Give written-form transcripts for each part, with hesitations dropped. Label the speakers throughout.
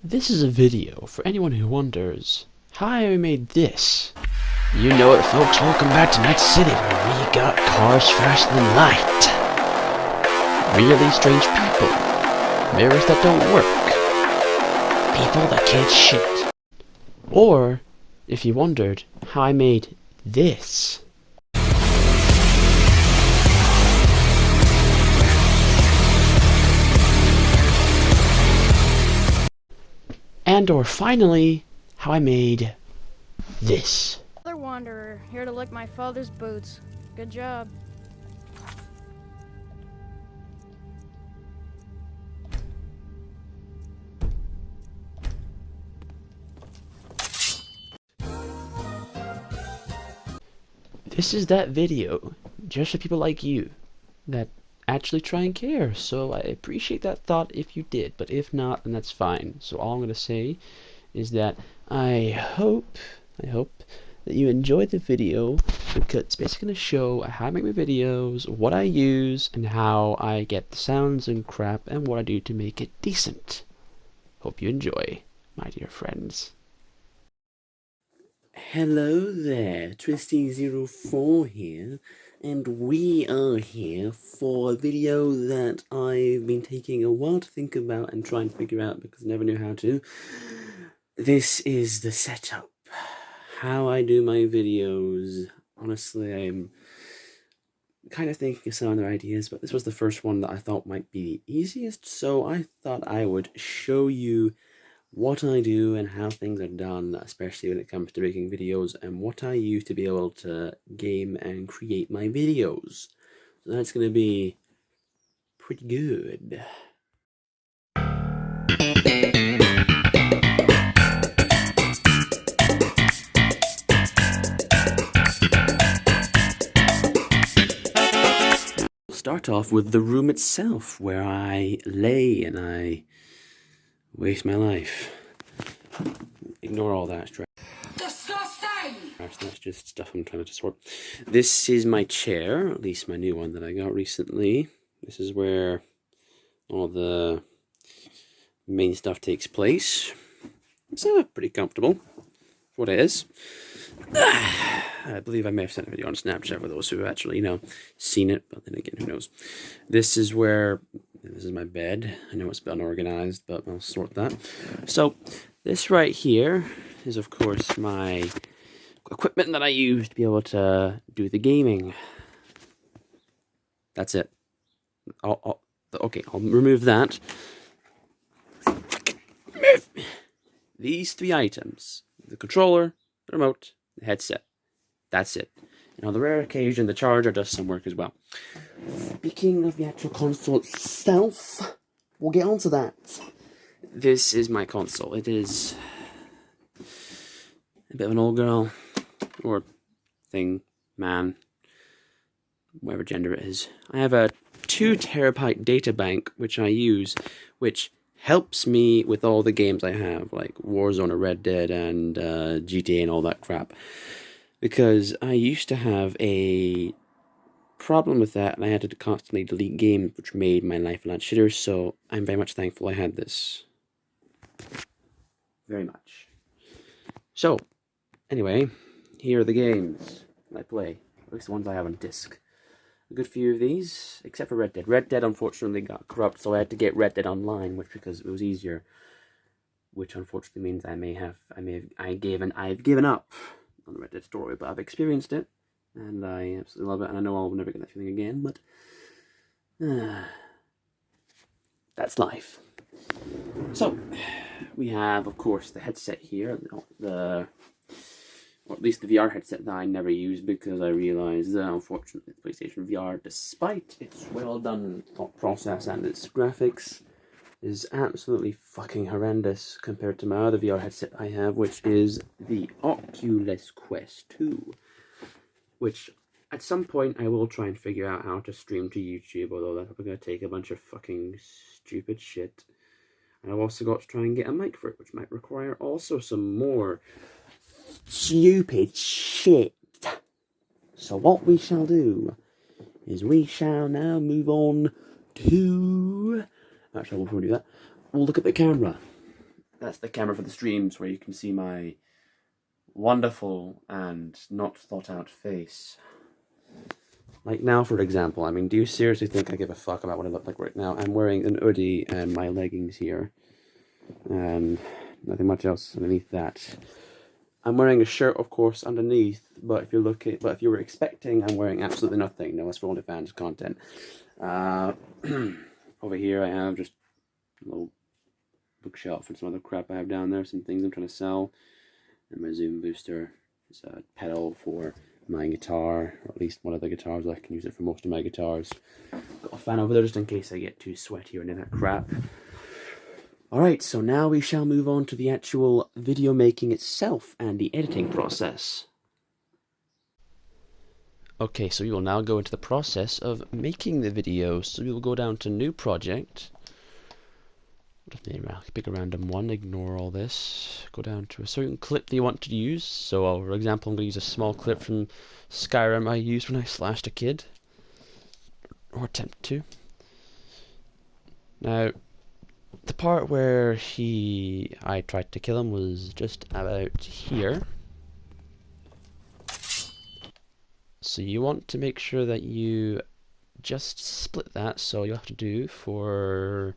Speaker 1: This is a video for anyone who wonders how I made this. You know it, folks. Welcome back to Night City, where we got cars faster than light. Really strange people. Mirrors that don't work. People that can't shit. Or, if you wondered how I made this. And or finally, how I made this.
Speaker 2: Another wanderer, here to lick my father's boots. Good job.
Speaker 1: This is that video, just for people like you, that actually try and care, so I appreciate that thought if you did, but if not, then that's fine. So all I'm going to say is that I hope that you enjoyed the video, because it's basically going to show how I make my videos, what I use, and how I get the sounds and crap, and what I do to make it decent. Hope you enjoy, my dear friends.
Speaker 3: Hello there, Trizty04 here, and we are here for a video that I've been taking a while to think about and try and figure out because I never knew how to. This is the setup. How I do my videos. Honestly, I'm kind of thinking of some other ideas, but this was the first one that I thought might be the easiest, so I thought I would show you what I do and how things are done, especially when it comes to making videos, and what I use to be able to game and create my videos. So that's going to be pretty good. We'll start off with the room itself, where I lay and I waste my life. Ignore all that stress. Disgusting! That's just stuff I'm trying to sort. This is my chair, at least my new one that I got recently. This is where all the main stuff takes place. It's pretty comfortable for what it is. I believe I may have sent a video on Snapchat for those who have actually, seen it, but then again, who knows. This is my bed. I know it's unorganized, but I'll sort that. So, this right here is, of course, my equipment that I use to be able to do the gaming. That's it. Okay, I'll remove that. Move! These three items. The controller, the remote, the headset. That's it. And on the rare occasion, the charger does some work as well. Speaking of the actual console itself, we'll get onto that. This is my console. It is a bit of an old girl, or thing, man, whatever gender it is. I have a 2 terabyte data bank, which I use, which helps me with all the games I have, like Warzone or Red Dead and GTA and all that crap. Because I used to have a problem with that, and I had to constantly delete games, which made my life a lot shitter, so I'm very much thankful I had this. Very much. So, anyway, here are the games I play, at least the ones I have on disc. A good few of these, except for Red Dead. Red Dead unfortunately got corrupt, so I had to get Red Dead Online, because it was easier. Which unfortunately means I've given up on the Red Dead story, but I've experienced it, and I absolutely love it, and I know I'll never get that feeling again, but that's life. So, we have, of course, the headset here, or at least the VR headset that I never use, because I realized that, unfortunately, the PlayStation VR, despite its well-done thought process and its graphics, is absolutely fucking horrendous compared to my other VR headset I have, which is the Oculus Quest 2. Which, at some point, I will try and figure out how to stream to YouTube, although that's probably going to take a bunch of fucking stupid shit. And I've also got to try and get a mic for it, which might require also some more stupid shit. So what we shall do is we shall now move on to... Actually, I won't do that. We'll look at the camera. that's the camera for the streams where you can see my wonderful and not thought out face. Like now, for example, I mean, do you seriously think I give a fuck about what I look like right now? I'm wearing an hoodie and my leggings here, and nothing much else underneath that. I'm wearing a shirt, of course, underneath, but if you were expecting, I'm wearing absolutely nothing. No, it's for OnlyFans content. Over here I have just a little bookshelf and some other crap I have down there, some things I'm trying to sell, and my zoom booster is a pedal for my guitar, or at least one of the guitars. I can use it for most of my guitars. Got a fan over there just in case I get too sweaty or any of that crap. Alright, so now we shall move on to the actual video making itself and the editing process.
Speaker 1: Okay, so we will now go into the process of making the video. So we will go down to New Project. Just pick a random one, ignore all this. Go down to a certain clip that you want to use. So, for example, I'm going to use a small clip from Skyrim I used when I slashed a kid. Or attempt to. Now, the part where I tried to kill him was just about here. So you want to make sure that you just split that. So you have to do for...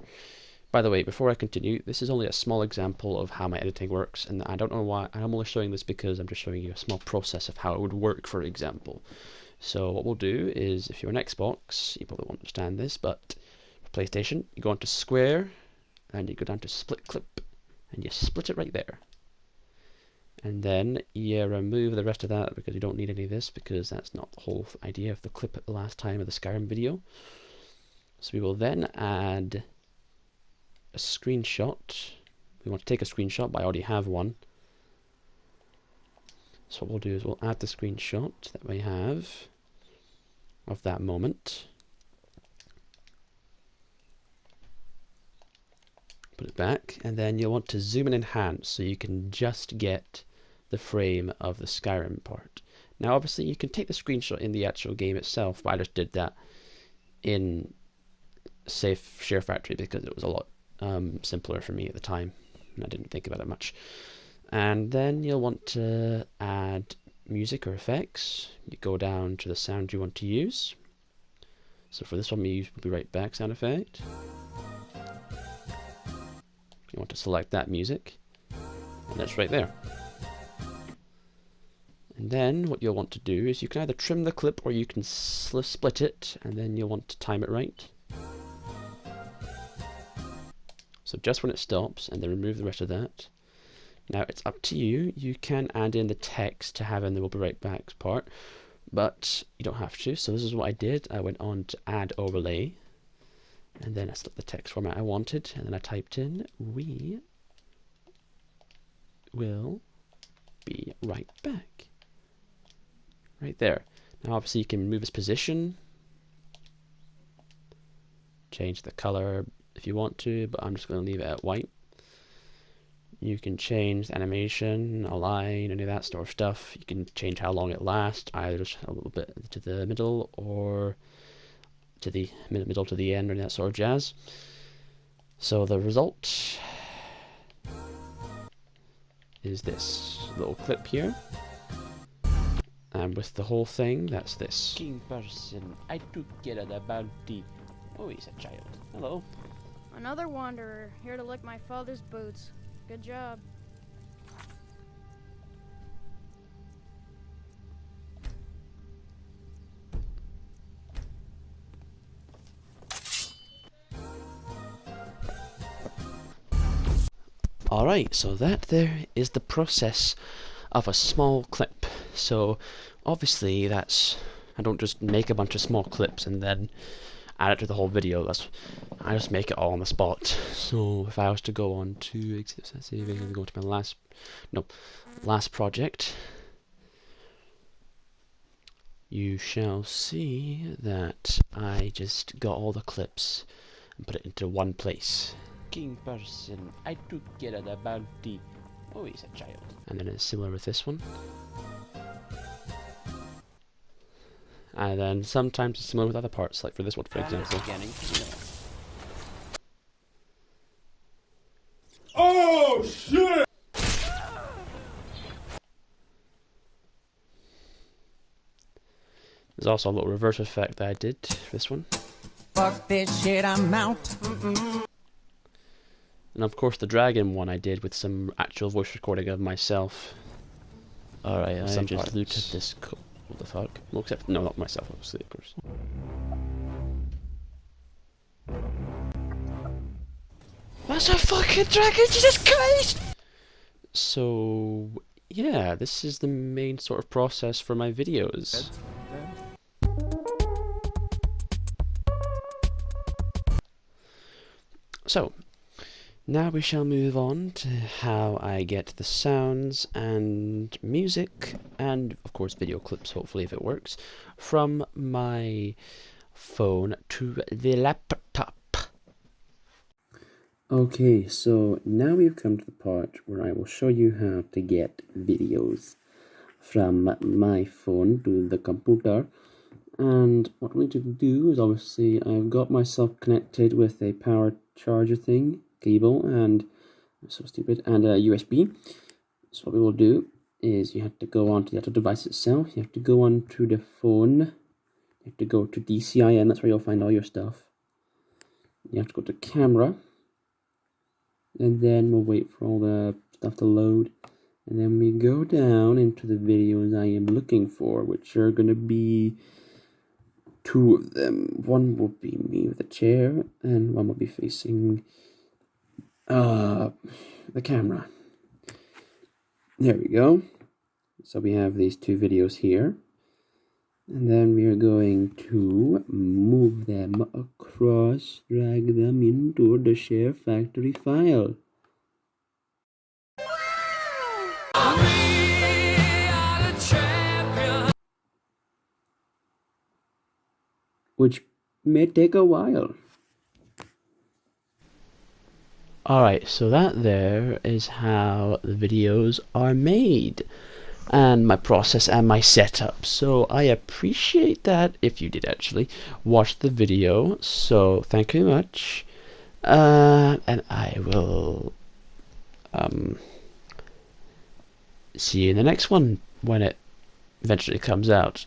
Speaker 1: By the way, before I continue, this is only a small example of how my editing works, and I don't know why. I'm only showing this because I'm just showing you a small process of how it would work, for example. So what we'll do is, if you're on Xbox, you probably won't understand this, but for PlayStation, you go onto Square, and you go down to Split Clip, and you split it right there. And then you remove the rest of that because you don't need any of this, because that's not the whole idea of the clip at the last time of the Skyrim video. So we will then add a screenshot. We want to take a screenshot, but I already have one. So what we'll do is we'll add the screenshot that we have of that moment. Put it back, and then you'll want to zoom and enhance so you can just get the frame of the Skyrim part. Now obviously you can take the screenshot in the actual game itself, but I just did that in Safe Share Factory because it was a lot simpler for me at the time, and I didn't think about it much. And then you'll want to add music or effects. You go down to the sound you want to use. So for this one we use "We'll Be Right Back" sound effect. You want to select that music, and that's right there. And then what you'll want to do is you can either trim the clip or you can split it, and then you'll want to time it right. So just when it stops, and then remove the rest of that. Now it's up to you. You can add in the text to have in the "We'll Be Right Back" part, but you don't have to. So this is what I did. I went on to add overlay, and then I selected the text format I wanted, and then I typed in "We will be right back." Right there. Now obviously you can move its position, change the color if you want to, but I'm just going to leave it at white. You can change the animation, align, any of that sort of stuff. You can change how long it lasts, either just a little bit to the middle or to the middle to the end, or that sort of jazz. So the result is this little clip here. And with the whole thing, that's this. King person, I took it at a bounty. Oh, he's a child. Hello.
Speaker 2: Another wanderer, here to lick my father's boots. Good job.
Speaker 1: Alright, so that there is the process of a small clip. So obviously that's, I don't just make a bunch of small clips and then add it to the whole video. I just make it all on the spot. So if I was to go on to, let's see, I'm going to my last project, you shall see that I just got all the clips and put it into one place. King person, I took it at a bounty. Oh, he's a child. And then it's similar with this one. And then sometimes it's similar with other parts, like for this one, for example.
Speaker 4: Oh Oh shit!
Speaker 1: There's also a little reverse effect that I did for this one.
Speaker 5: Fuck this shit, I'm out.
Speaker 1: And of course the dragon one I did with some actual voice recording of myself. Alright, I just looted this what the fuck? Well, except, no, not myself, obviously, of course. What's a fucking dragon? Jesus Christ! So, yeah, this is the main sort of process for my videos. So, now we shall move on to how I get the sounds and music, and of course video clips, hopefully if it works, from my phone to the laptop.
Speaker 3: Okay, so now we've come to the part where I will show you how to get videos from my phone to the computer. And what we need to do is, obviously, I've got myself connected with a power charger thing, cable, and so stupid, and a USB. So what we will do is you have to go onto the actual device itself. You have to go onto the phone. You have to go to DCIM. That's where you'll find all your stuff. You have to go to camera, and then we'll wait for all the stuff to load. And then we go down into the videos I am looking for, which are going to be 2 of them. One will be me with a chair, and one will be facing the camera. There we go. So we have these 2 videos here. And then we are going to move them across, drag them into the share factory file. Which may take a while.
Speaker 1: Alright, so that there is how the videos are made, and my process and my setup. So I appreciate that if you did actually watch the video, so thank you very much. And I will see you in the next one when it eventually comes out.